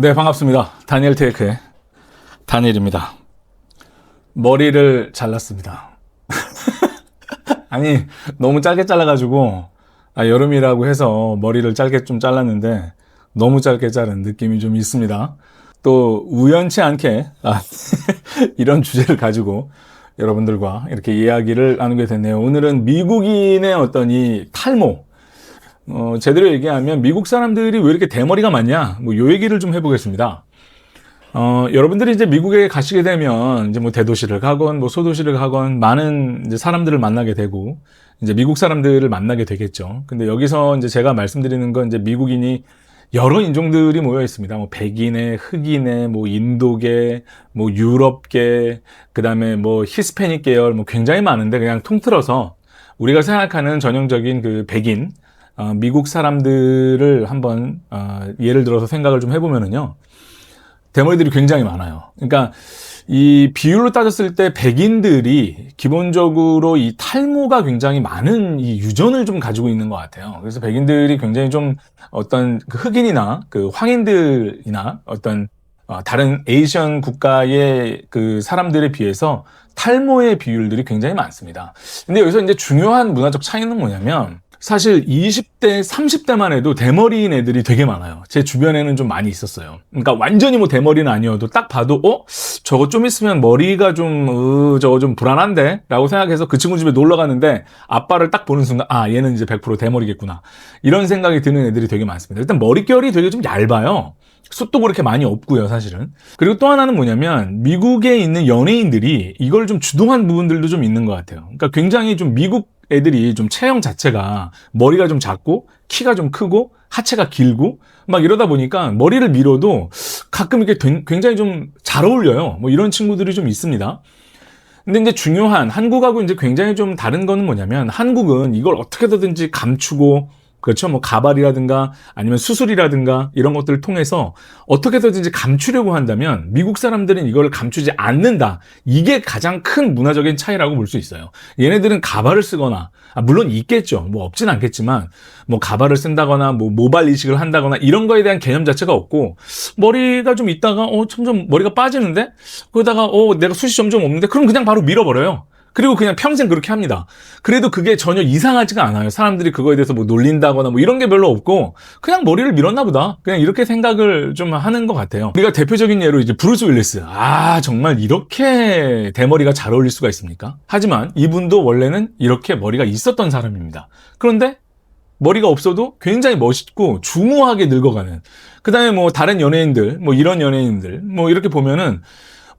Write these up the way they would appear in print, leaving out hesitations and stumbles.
네, 반갑습니다. 다니엘 테이크의 다니엘입니다. 머리를 잘랐습니다. 아니, 너무 짧게 잘라가지고, 여름이라고 해서 머리를 짧게 좀 잘랐는데, 너무 짧게 자른 느낌이 좀 있습니다. 또, 우연치 않게, 이런 주제를 가지고 여러분들과 이렇게 이야기를 나누게 됐네요. 오늘은 미국인의 어떤 이 탈모, 제대로 얘기하면 미국 사람들이 왜 이렇게 대머리가 많냐? 요 얘기를 좀 해보겠습니다. 여러분들이 이제 미국에 가시게 되면 이제 뭐 대도시를 가건 뭐 소도시를 가건 많은 이제 사람들을 만나게 되고 이제 미국 사람들을 만나게 되겠죠. 근데 여기서 이제 제가 말씀드리는 건 이제 미국인이 여러 인종들이 모여 있습니다. 뭐 백인의, 흑인의, 뭐 인도계, 뭐 유럽계, 그다음에 뭐 히스패닉 계열 뭐 굉장히 많은데 그냥 통틀어서 우리가 생각하는 전형적인 그 백인 미국 사람들을 한번 예를 들어서 생각을 좀 해보면은요, 대머리들이 굉장히 많아요. 그러니까 이 비율로 따졌을 때 백인들이 기본적으로 이 탈모가 굉장히 많은 이 유전을 좀 가지고 있는 것 같아요. 그래서 백인들이 굉장히 좀 어떤 그 흑인이나 그 황인들이나 어떤 다른 에이시안 국가의 그 사람들에 비해서 탈모의 비율들이 굉장히 많습니다. 근데 여기서 이제 중요한 문화적 차이는 뭐냐면, 사실 20대, 30대만 해도 대머리인 애들이 되게 많아요. 제 주변에는 좀 많이 있었어요. 그러니까 완전히 뭐 대머리는 아니어도 딱 봐도 저거 좀 있으면 머리가 저거 좀 불안한데? 라고 생각해서 그 친구 집에 놀러 갔는데 아빠를 딱 보는 순간 얘는 이제 100% 대머리겠구나. 이런 생각이 드는 애들이 되게 많습니다. 일단 머릿결이 되게 좀 얇아요. 숱도 그렇게 많이 없고요, 사실은. 그리고 또 하나는 뭐냐면 미국에 있는 연예인들이 이걸 좀 주동한 부분들도 좀 있는 것 같아요. 그러니까 굉장히 좀 미국 애들이 좀 체형 자체가 머리가 좀 작고 키가 좀 크고 하체가 길고 막 이러다 보니까 머리를 밀어도 가끔 이렇게 굉장히 좀 잘 어울려요. 뭐 이런 친구들이 좀 있습니다. 근데 이제 중요한 한국하고 이제 굉장히 좀 다른 거는 뭐냐면, 한국은 이걸 어떻게든지 감추고, 그렇죠. 뭐 가발이라든가 아니면 수술이라든가 이런 것들을 통해서 어떻게든지 감추려고 한다면 미국 사람들은 이걸 감추지 않는다. 이게 가장 큰 문화적인 차이라고 볼 수 있어요. 얘네들은 가발을 쓰거나, 물론 있겠죠. 뭐 없진 않겠지만 뭐 가발을 쓴다거나 뭐 모발 이식을 한다거나 이런 거에 대한 개념 자체가 없고, 머리가 좀 있다가 점점 머리가 빠지는데, 그러다가 내가 숱이 점점 없는데, 그럼 그냥 바로 밀어버려요. 그리고 그냥 평생 그렇게 합니다. 그래도 그게 전혀 이상하지가 않아요. 사람들이 그거에 대해서 뭐 놀린다거나 뭐 이런 게 별로 없고, 그냥 머리를 밀었나 보다. 그냥 이렇게 생각을 좀 하는 것 같아요. 우리가 대표적인 예로 이제 브루스 윌리스. 정말 이렇게 대머리가 잘 어울릴 수가 있습니까? 하지만 이분도 원래는 이렇게 머리가 있었던 사람입니다. 그런데 머리가 없어도 굉장히 멋있고 중후하게 늙어가는. 그 다음에 뭐 다른 연예인들, 뭐 이런 연예인들, 뭐 이렇게 보면은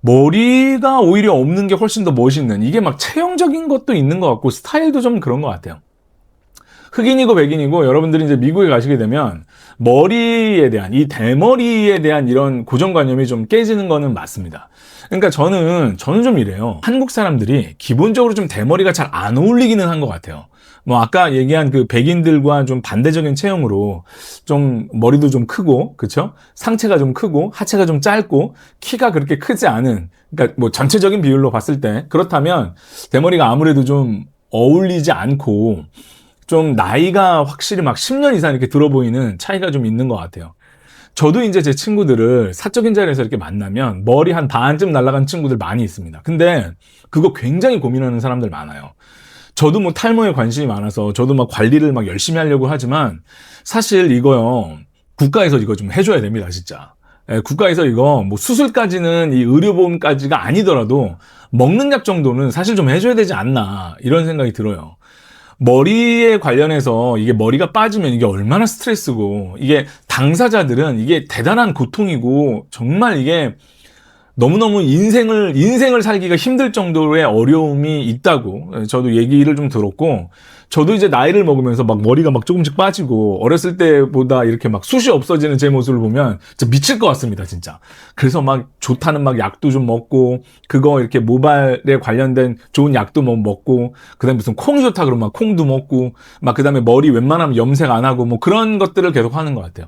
머리가 오히려 없는 게 훨씬 더 멋있는, 이게 막 체형적인 것도 있는 것 같고 스타일도 좀 그런 것 같아요. 흑인이고 백인이고 여러분들이 이제 미국에 가시게 되면 머리에 대한, 이 대머리에 대한 이런 고정관념이 좀 깨지는 거는 맞습니다. 그러니까 저는 좀 이래요. 한국 사람들이 기본적으로 좀 대머리가 잘 안 어울리기는 한 것 같아요. 뭐 아까 얘기한 그 백인들과 좀 반대적인 체형으로 좀 머리도 좀 크고, 그쵸? 상체가 좀 크고 하체가 좀 짧고 키가 그렇게 크지 않은, 그러니까 뭐 전체적인 비율로 봤을 때 그렇다면 대머리가 아무래도 좀 어울리지 않고 좀 나이가 확실히 막 10년 이상 이렇게 들어 보이는 차이가 좀 있는 것 같아요. 저도 이제 제 친구들을 사적인 자리에서 이렇게 만나면 머리 한 반쯤 날아간 친구들 많이 있습니다. 근데 그거 굉장히 고민하는 사람들 많아요. 저도 뭐 탈모에 관심이 많아서 저도 막 관리를 막 열심히 하려고 하지만, 사실 이거요, 국가에서 이거 좀 해줘야 됩니다, 진짜. 국가에서 이거 뭐 수술까지는 이 의료보험까지가 아니더라도 먹는 약 정도는 사실 좀 해줘야 되지 않나, 이런 생각이 들어요. 머리에 관련해서 이게 머리가 빠지면 이게 얼마나 스트레스고, 이게 당사자들은 이게 대단한 고통이고, 정말 이게 너무너무 인생을 살기가 힘들 정도의 어려움이 있다고 저도 얘기를 좀 들었고, 저도 이제 나이를 먹으면서 막 머리가 막 조금씩 빠지고 어렸을 때보다 이렇게 막 숱이 없어지는 제 모습을 보면 진짜 미칠 것 같습니다, 진짜. 그래서 막 좋다는 막 약도 좀 먹고, 그거 이렇게 모발에 관련된 좋은 약도 뭐 먹고, 그다음에 무슨 콩이 좋다 그러면 막 콩도 먹고, 막 그다음에 머리 웬만하면 염색 안 하고 뭐 그런 것들을 계속 하는 것 같아요.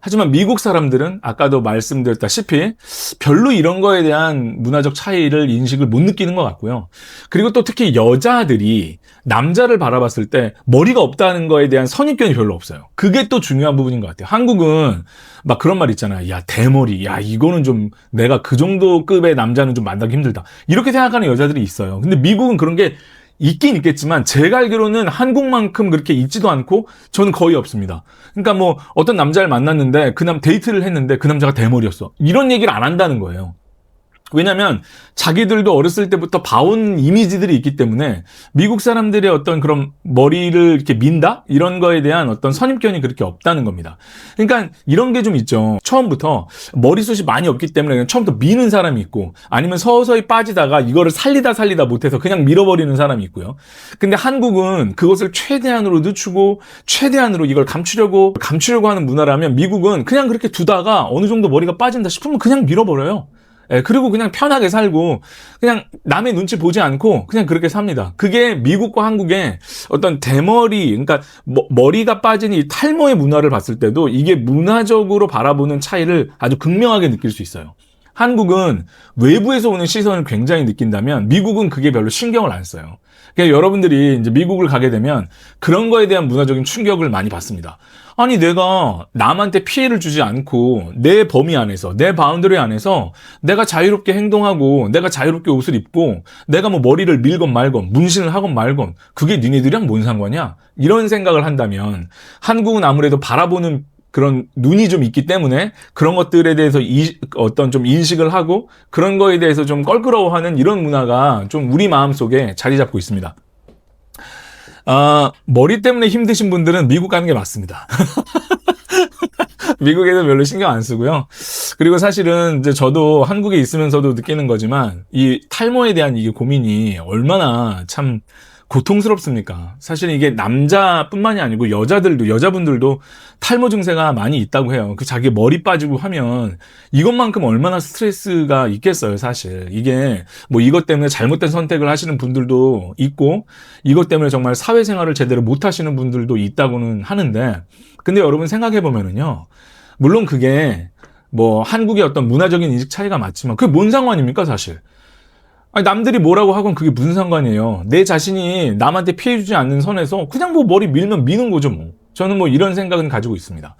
하지만 미국 사람들은 아까도 말씀드렸다시피 별로 이런 거에 대한 문화적 차이를 인식을 못 느끼는 것 같고요. 그리고 또 특히 여자들이 남자를 바라봤을 때 머리가 없다는 거에 대한 선입견이 별로 없어요. 그게 또 중요한 부분인 것 같아요. 한국은 막 그런 말 있잖아요. 야, 대머리. 야, 이거는 좀 내가 그 정도 급의 남자는 좀 만나기 힘들다. 이렇게 생각하는 여자들이 있어요. 근데 미국은 그런 게 있긴 있겠지만 제가 알기로는 한국만큼 그렇게 있지도 않고 저는 거의 없습니다. 그러니까 뭐 어떤 남자를 만났는데 데이트를 했는데 그 남자가 대머리였어. 이런 얘기를 안 한다는 거예요. 왜냐면 자기들도 어렸을 때부터 봐온 이미지들이 있기 때문에 미국 사람들의 어떤 그런 머리를 이렇게 민다? 이런 거에 대한 어떤 선입견이 그렇게 없다는 겁니다. 그러니까 이런 게 좀 있죠. 처음부터 머리숱이 많이 없기 때문에 그냥 처음부터 미는 사람이 있고 아니면 서서히 빠지다가 이거를 살리다 못해서 그냥 밀어버리는 사람이 있고요. 근데 한국은 그것을 최대한으로 늦추고 최대한으로 이걸 감추려고 하는 문화라면 미국은 그냥 그렇게 두다가 어느 정도 머리가 빠진다 싶으면 그냥 밀어버려요. 예, 그리고 그냥 편하게 살고 그냥 남의 눈치 보지 않고 그냥 그렇게 삽니다. 그게 미국과 한국의 어떤 대머리, 그러니까 머리가 빠진 이 탈모의 문화를 봤을 때도 이게 문화적으로 바라보는 차이를 아주 극명하게 느낄 수 있어요. 한국은 외부에서 오는 시선을 굉장히 느낀다면 미국은 그게 별로 신경을 안 써요. 그러니까 여러분들이 이제 미국을 가게 되면 그런 거에 대한 문화적인 충격을 많이 받습니다. 아니, 내가 남한테 피해를 주지 않고 내 범위 안에서, 내 바운더리 안에서 내가 자유롭게 행동하고 내가 자유롭게 옷을 입고 내가 뭐 머리를 밀건 말건 문신을 하건 말건 그게 니네들이랑 뭔 상관이야? 이런 생각을 한다면 한국은 아무래도 바라보는 그런 눈이 좀 있기 때문에 그런 것들에 대해서 어떤 좀 인식을 하고 그런 거에 대해서 좀 껄끄러워하는 이런 문화가 좀 우리 마음속에 자리 잡고 있습니다. 머리 때문에 힘드신 분들은 미국 가는 게 맞습니다. 미국에는 별로 신경 안 쓰고요. 그리고 사실은 이제 저도 한국에 있으면서도 느끼는 거지만 이 탈모에 대한 이게 고민이 얼마나 참 고통스럽습니까? 사실 이게 남자뿐만이 아니고 여자분들도 탈모 증세가 많이 있다고 해요. 그 자기 머리 빠지고 하면 이것만큼 얼마나 스트레스가 있겠어요, 사실. 이게 뭐 이것 때문에 잘못된 선택을 하시는 분들도 있고 이것 때문에 정말 사회생활을 제대로 못 하시는 분들도 있다고는 하는데 근데 여러분 생각해 보면은요. 물론 그게 뭐 한국의 어떤 문화적인 인식 차이가 맞지만 그게 뭔 상관입니까, 사실? 아니, 남들이 뭐라고 하건 그게 무슨 상관이에요. 내 자신이 남한테 피해주지 않는 선에서 그냥 뭐 머리 밀면 미는 거죠, 뭐. 저는 뭐 이런 생각은 가지고 있습니다.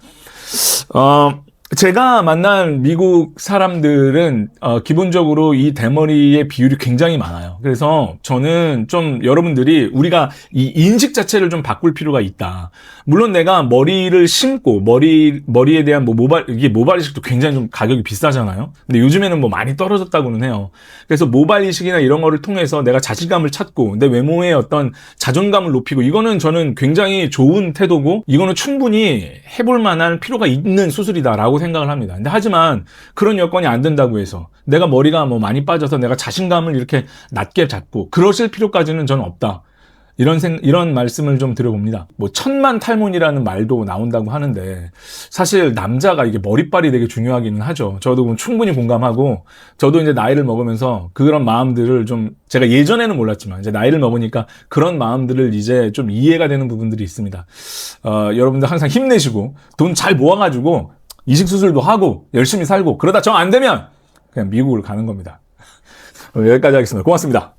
제가 만난 미국 사람들은 기본적으로 이 대머리의 비율이 굉장히 많아요. 그래서 저는 좀 여러분들이 우리가 이 인식 자체를 좀 바꿀 필요가 있다. 물론 내가 머리를 심고 머리에 대한 뭐 모발 이식도 굉장히 좀 가격이 비싸잖아요. 근데 요즘에는 뭐 많이 떨어졌다고는 해요. 그래서 모발 이식이나 이런 거를 통해서 내가 자신감을 찾고 내 외모의 어떤 자존감을 높이고 이거는 저는 굉장히 좋은 태도고 이거는 충분히 해볼 만한 필요가 있는 수술이다라고 생각을 합니다. 근데 하지만 그런 여건이 안 된다고 해서 내가 머리가 뭐 많이 빠져서 내가 자신감을 이렇게 낮게 잡고 그러실 필요까지는 저는 없다. 이런 말씀을 좀 드려봅니다. 뭐 천만 탈모니라는 말도 나온다고 하는데 사실 남자가 이게 머리빨이 되게 중요하기는 하죠. 저도 충분히 공감하고 저도 이제 나이를 먹으면서 그런 마음들을 좀 제가 예전에는 몰랐지만 이제 나이를 먹으니까 그런 마음들을 이제 좀 이해가 되는 부분들이 있습니다. 여러분들 항상 힘내시고 돈 잘 모아가지고 이식 수술도 하고 열심히 살고 그러다 정 안 되면 그냥 미국을 가는 겁니다. 여기까지 하겠습니다. 고맙습니다.